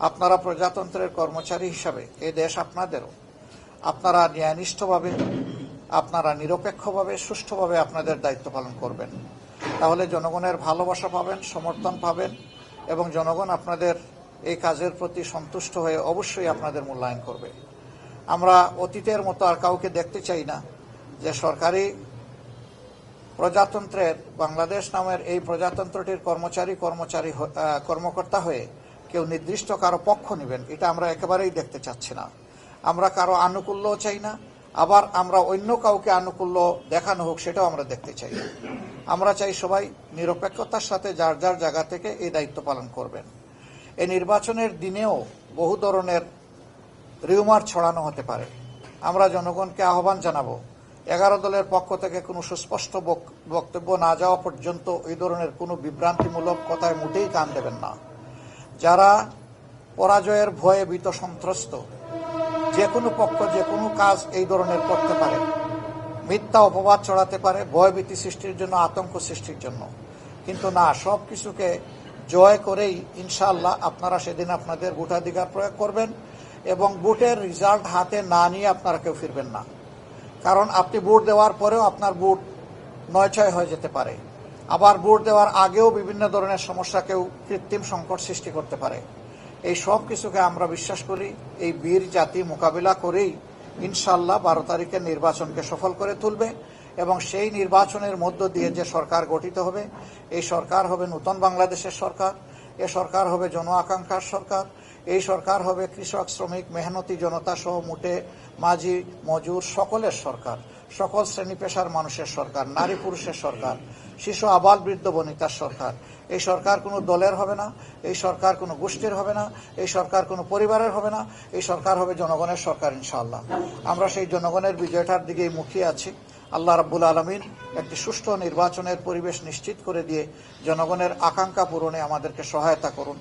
আপনারা প্রজাতন্ত্রের কর্মচারী হিসাবে এই দেশ আপনাদেরও। আপনারা ন্যায়নিষ্ঠভাবে, আপনারা নিরপেক্ষভাবে, সুষ্ঠুভাবে আপনাদের দায়িত্ব পালন করবেন। তাহলে জনগণের ভালোবাসা পাবেন, সমর্থন পাবেন এবং জনগণ আপনাদের এই কাজের প্রতি সন্তুষ্ট হয়ে অবশ্যই আপনাদের মূল্যায়ন করবে। আমরা অতীতের মতো আর কাউকে দেখতে চাই না যে সরকারি প্রজাতন্ত্রের বাংলাদেশ নামের এই প্রজাতন্ত্রটির কর্মকর্তা হয়ে কেউ নির্দিষ্ট কারো পক্ষ নেবেন, এটা আমরা একেবারেই দেখতে চাচ্ছি না। আমরা কারো আনুকূল্যও চাই না, আবার আমরা অন্য কাউকে আনুকূল্য দেখানো হোক সেটাও আমরা দেখতে চাই না। আমরা চাই সবাই নিরপেক্ষতার সাথে যার যার জায়গা থেকে এই দায়িত্ব পালন করবেন। এই নির্বাচনের দিনেও বহু ধরনের রিউমার ছড়ানো হতে পারে। আমরা জনগণকে আহ্বান জানাবো, 11 দলের পক্ষ থেকে কোনো সুস্পষ্ট বক্তব্য না যাওয়া পর্যন্ত এই ধরনের কোনো বিভ্রান্তিমূলক কথায় মোটেই কান দেবেন না। যারা পরাজয়ের ভয়ে ভীত সন্ত্রস্ত, যে কোনো পক্ষ যে কোনো কাজ এই ধরনের করতে পারে, মিথ্যা অপবাদ ছড়াতে পারে ভয়ভীতি সৃষ্টির জন্য, আতঙ্ক সৃষ্টির জন্য। কিন্তু না, সব কিছুকে জয় করেই ইনশাআল্লাহ আপনারা সেদিন আপনাদের ভোটাধিকার প্রয়োগ করবেন এবং ভোটের রেজাল্ট হাতে না নিয়ে আপনারা কেউ ফিরবেন না। কারণ আপনি ভোট দেওয়ার পরেও আপনার ভোট নয়ছয় হয়ে যেতে পারে। আবার ভোট দেওয়ার আগেও বিভিন্ন ধরনের সমস্যা কেউ কৃত্রিম সংকট সৃষ্টি করতে পারে। এই সব কিছুকে আমরা বিশ্বাস করি এই বীর জাতি মোকাবিলা করেই ইনশাআল্লাহ 12 তারিখের নির্বাচনকে সফল করে তুলবে এবং সেই নির্বাচনের মধ্য দিয়ে যে সরকার গঠিত হবে, এই সরকার হবে নতুন বাংলাদেশের সরকার। এ সরকার হবে জন আকাঙ্ক্ষার সরকার। এই সরকার হবে কৃষক, শ্রমিক, মেহনতি জনতা সহ মুটে মাঝি মজুর সকলের সরকার, সকল শ্রেণী পেশার মানুষের সরকার, নারী পুরুষের সরকার, শিশু আবাল বৃদ্ধ বনিতার সরকার। এই সরকার কোনো দলের হবে না, এই সরকার কোনো গোষ্ঠীর হবে না, এই সরকার কোনো পরিবারের হবে না, এই সরকার হবে জনগণের সরকার ইনশাআল্লাহ। আমরা সেই জনগণের বিজয়টার দিকেই মুখিয়ে আছি। আল্লাহ রাব্বুল আলামিন একটি সুষ্ঠু নির্বাচনের পরিবেশ নিশ্চিত করে দিয়ে জনগণের আকাঙ্ক্ষা পূরণে আমাদেরকে সহায়তা করুন।